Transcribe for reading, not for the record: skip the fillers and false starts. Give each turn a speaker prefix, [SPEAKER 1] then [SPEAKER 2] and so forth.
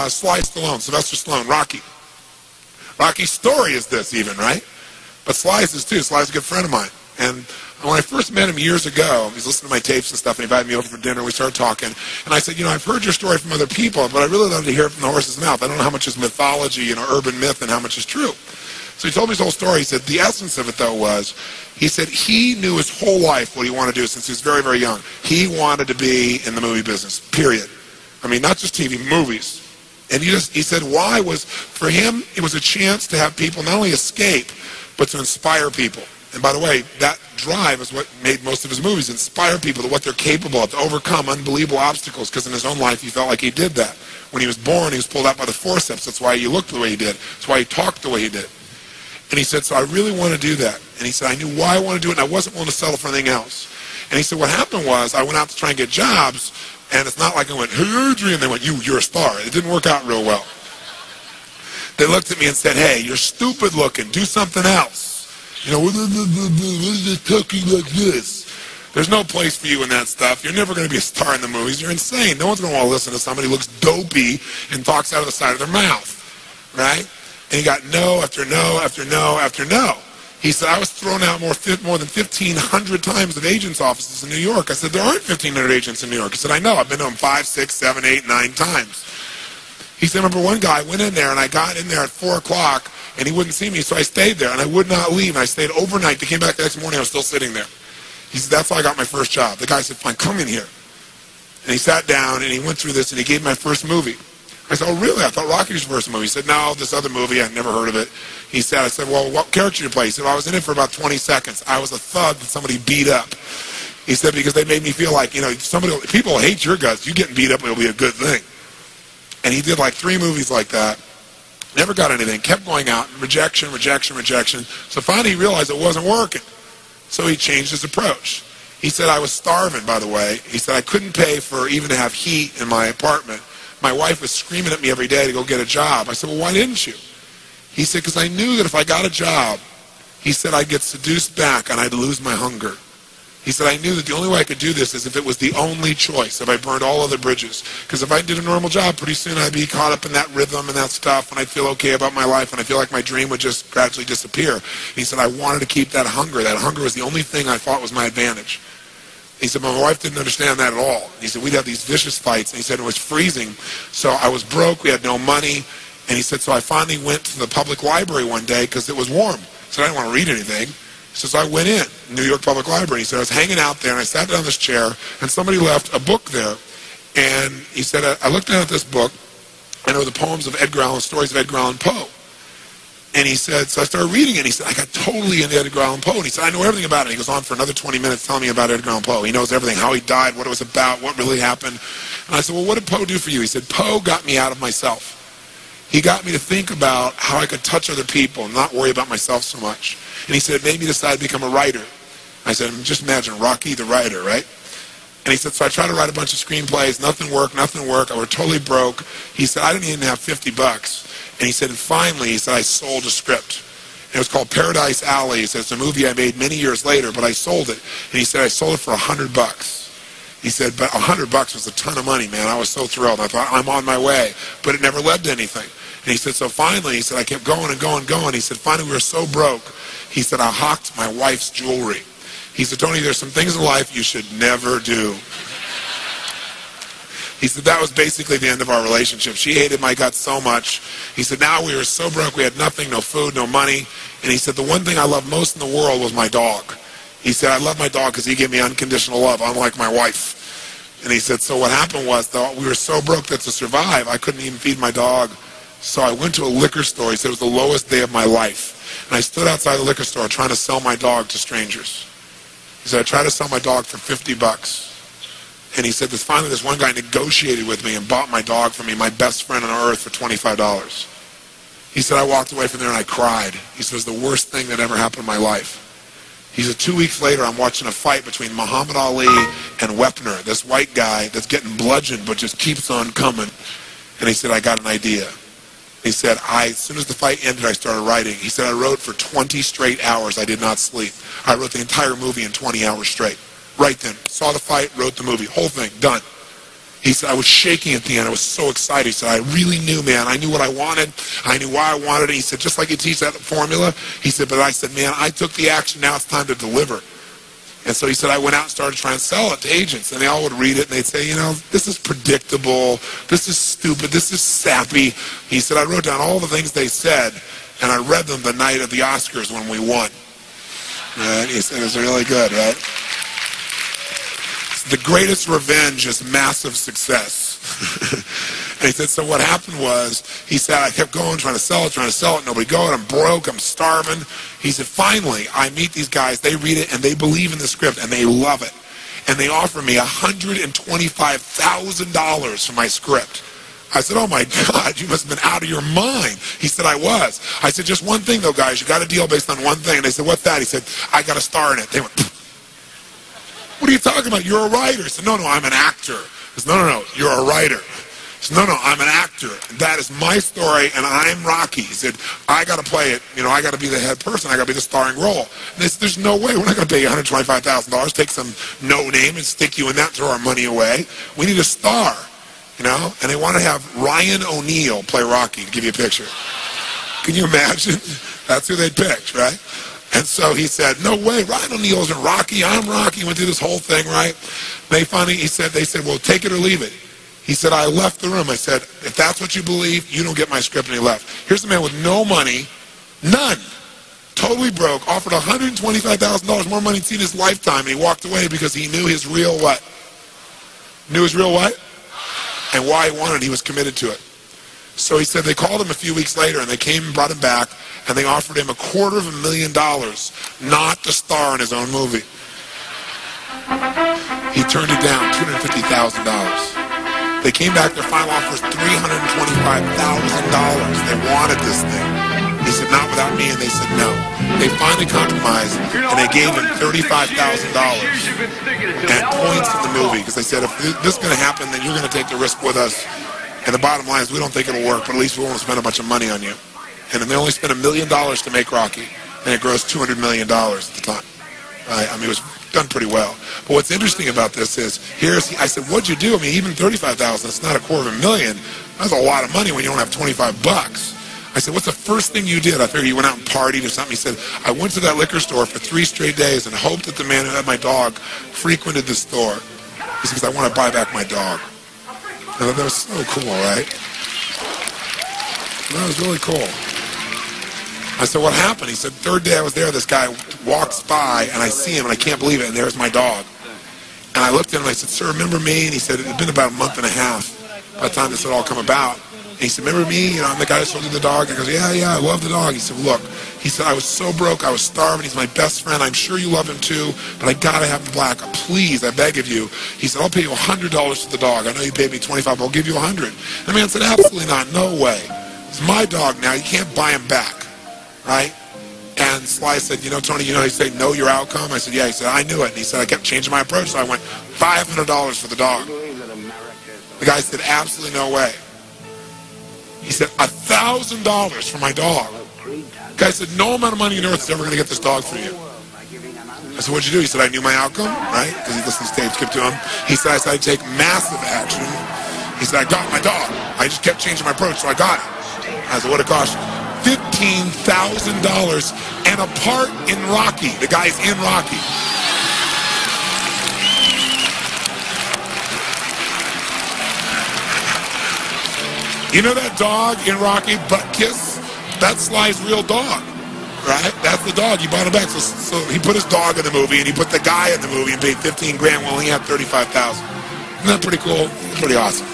[SPEAKER 1] Sly Stallone, Sylvester Stallone, Rocky. Rocky's story is this even, right? But Sly's is too. Sly's a good friend of mine. And when I first met him years ago, he was listening to my tapes and stuff, and he invited me over for dinner. We started talking. And I said, you know, I've heard your story from other people, but I really love to hear it from the horse's mouth. I don't know how much is mythology, you know, urban myth, and how much is true. So he told me his whole story. He said the essence of it, though, was he said he knew his whole life what he wanted to do since he was very, very young. He wanted to be in the movie business, period. I mean, not just TV, movies. And he said why was, for him, it was a chance to have people not only escape, but to inspire people. And by the way, that drive is what made most of his movies, inspire people to what they're capable of, to overcome unbelievable obstacles, because in his own life he felt like he did that. When he was born, he was pulled out by the forceps. That's why he looked the way he did. That's why he talked the way he did. And he said, so I really want to do that. And he said, I knew why I wanted to do it, and I wasn't willing to settle for anything else. And he said, what happened was, I went out to try and get jobs, and it's not like I went, hey, Adrian, they went, you're a star. It didn't work out real well. They looked at me and said, hey, you're stupid looking. Do something else. You know, what is this talking like this? There's no place for you in that stuff. You're never going to be a star in the movies. You're insane. No one's going to want to listen to somebody who looks dopey and talks out of the side of their mouth. Right? And he got no after no after no after no. He said, I was thrown out more than 1,500 times at agents' offices in New York. I said, there aren't 1,500 agents in New York. He said, I know. I've been to them 5, 6, 7, 8, 9 times. He said, I remember one guy went in there, and I got in there at 4 o'clock, and he wouldn't see me, so I stayed there, and I would not leave. And I stayed overnight. They came back the next morning. I was still sitting there. He said, that's how I got my first job. The guy said, fine, come in here. And he sat down, and he went through this, and he gave my first movie. I said, oh, really? I thought Rocky was your first movie. He said, no, this other movie, I'd never heard of it. He said, I said, well, what character did you play? He said, well, I was in it for about 20 seconds. I was a thug that somebody beat up. He said, because they made me feel like, you know, people hate your guts. You getting beat up will be a good thing. And he did like 3 movies like that. Never got anything. Kept going out. Rejection, rejection, rejection. So finally he realized it wasn't working. So he changed his approach. He said, I was starving, by the way. He said, I couldn't pay for even to have heat in my apartment. My wife was screaming at me every day to go get a job. I said, well, why didn't you? He said, because I knew that if I got a job, he said, I'd get seduced back and I'd lose my hunger. He said, I knew that the only way I could do this is if it was the only choice, if I burned all other bridges. Because if I did a normal job, pretty soon I'd be caught up in that rhythm and that stuff, and I'd feel okay about my life, and I feel like my dream would just gradually disappear. He said, I wanted to keep that hunger. That hunger was the only thing I thought was my advantage. He said, my wife didn't understand that at all. He said, we'd have these vicious fights. And he said, it was freezing. So I was broke. We had no money. And he said, so I finally went to the public library one day because it was warm. He said, I didn't want to read anything. He said, so I went in, New York Public Library. He said, I was hanging out there, and I sat down in this chair, and somebody left a book there. And he said, I looked down at this book, and it was the poems of Edgar Allan, stories of Edgar Allan Poe. And he said, so I started reading it, and he said, I got totally into Edgar Allan Poe. And he said, I know everything about it. He goes on for another 20 minutes telling me about Edgar Allan Poe. He knows everything, how he died, what it was about, what really happened. And I said, well, what did Poe do for you? He said, Poe got me out of myself. He got me to think about how I could touch other people and not worry about myself so much. And he said, it made me decide to become a writer. I said, just imagine, Rocky the writer, right? And he said, so I tried to write a bunch of screenplays. Nothing worked, nothing worked. I was totally broke. He said, I didn't even have $50. And he said, and finally, he said, I sold a script. And it was called Paradise Alley. He said, it's a movie I made many years later, but I sold it. And he said, I sold it for $100. He said, but $100 was a ton of money, man. I was so thrilled. I thought, I'm on my way. But it never led to anything. And he said, so finally, he said, I kept going and going and going. He said, finally, we were so broke. He said, I hocked my wife's jewelry. He said, Tony, there's some things in life you should never do. He said, that was basically the end of our relationship. She hated my guts so much. He said, now we were so broke, we had nothing, no food, no money. And he said, the one thing I loved most in the world was my dog. He said, I love my dog because he gave me unconditional love, unlike my wife. And he said, so what happened was, though, we were so broke that to survive, I couldn't even feed my dog. So I went to a liquor store. He said, it was the lowest day of my life. And I stood outside the liquor store trying to sell my dog to strangers. He said, I tried to sell my dog for $50. And he said, finally this one guy negotiated with me and bought my dog for me, my best friend on earth, for $25. He said, I walked away from there and I cried. He said, it was the worst thing that ever happened in my life. He said, 2 weeks later, I'm watching a fight between Muhammad Ali and Wepner, this white guy that's getting bludgeoned but just keeps on coming. And he said, I got an idea. He said, as soon as the fight ended, I started writing. He said, I wrote for 20 straight hours. I did not sleep. I wrote the entire movie in 20 hours straight. Right then. Saw the fight, wrote the movie. Whole thing, done. He said, I was shaking at the end. I was so excited. He said, I really knew, man. I knew what I wanted. I knew why I wanted it. He said, just like you teach that formula. He said, but I said, man, I took the action. Now it's time to deliver. And so he said, I went out and started trying to sell it to agents. And they all would read it, and they'd say, you know, this is predictable. This is stupid. This is sappy. He said, I wrote down all the things they said, and I read them the night of the Oscars when we won. And he said, it was really good, right? The greatest revenge is massive success. And he said, so what happened was, he said, I kept going, trying to sell it, nobody going, I'm broke, I'm starving. He said, finally, I meet these guys, they read it, and they believe in the script, and they love it. And they offer me $125,000 for my script. I said, oh my God, you must have been out of your mind. He said, I was. I said, just one thing though, guys, you got a deal based on one thing. And they said, what's that? He said, I got a star in it. They went, pfft. What are you talking about? You're a writer. I said, no, I'm an actor. He said, no, you're a writer. He said, no, I'm an actor. That is my story, and I'm Rocky. He said, I got to play it. You know, I got to be the head person. I got to be the starring role. And they said, there's no way. We're not going to pay you $125,000, take some no name and stick you in that, throw our money away. We need a star, you know? And they want to have Ryan O'Neal play Rocky, to give you a picture. Can you imagine? That's who they'd pick, right? And so he said, no way, Ryan O'Neal isn't Rocky, I'm Rocky. Went through this whole thing, right? They said, well, take it or leave it. He said, I left the room. I said, if that's what you believe, you don't get my script. And he left. Here's a man with no money, none, totally broke, offered $125,000 more money than in his lifetime, and he walked away because he knew his real what? Knew his real what? And why he wanted it, he was committed to it. So he said they called him a few weeks later, and they came and brought him back, and they offered him $250,000 not to star in his own movie. He turned it down, $250,000. They came back, their final offer was $325,000. They wanted this thing. He said, not without me, and they said no. They finally compromised, and they gave him $35,000 and points in the movie, because they said, if this is going to happen, then you're going to take the risk with us. And the bottom line is, we don't think it'll work, but at least we won't spend a bunch of money on you. And then they only spent $1 million to make Rocky, and it grossed $200 million at the time. I mean, it was done pretty well. But what's interesting about this is, I said, what'd you do? I mean, even $35,000, it's not $250,000. That's a lot of money when you don't have 25 bucks. I said, what's the first thing you did? I figured you went out and partied or something. He said, I went to that liquor store for 3 straight days and hoped that the man who had my dog frequented the store. He said, because I want to buy back my dog. And that was so cool, right? That was really cool. I said, what happened? He said, third day I was there, this guy walks by, and I see him, and I can't believe it, and there's my dog. And I looked at him, and I said, sir, remember me? And he said, it had been about a month and a half by the time this had all come about. And he said, remember me? You know, I'm the guy who sold you the dog. I goes, yeah, I love the dog. He said, look, he said, I was so broke, I was starving. He's my best friend. I'm sure you love him too, but I got to have him black. Please, I beg of you. He said, I'll pay you $100 for the dog. I know you paid me $25, but I'll give you $100. And the man said, absolutely not, no way. It's my dog now. You can't buy him back. Right? And Sly said, you know, Tony, you know, he said, know your outcome? I said, yeah. He said, I knew it. And he said, I kept changing my approach. So I went, $500 for the dog. The guy said, absolutely no way. He said, $1,000 for my dog. The guy said, no amount of money on earth is ever going to get this dog for you. I said, what'd you do? He said, I knew my outcome, right? Because he listened to tapes, kept to him. He said, I decided to take massive action. He said, I got my dog. I just kept changing my approach, so I got it. I said, what'd it cost you? $15,000 and a part in Rocky. The guy's in Rocky. You know that dog in Rocky, Butt Kiss? That's Sly's real dog, right? That's the dog. You bought him back. So he put his dog in the movie, and he put the guy in the movie and paid $15,000 while he had $35,000. Isn't that pretty cool? Pretty awesome.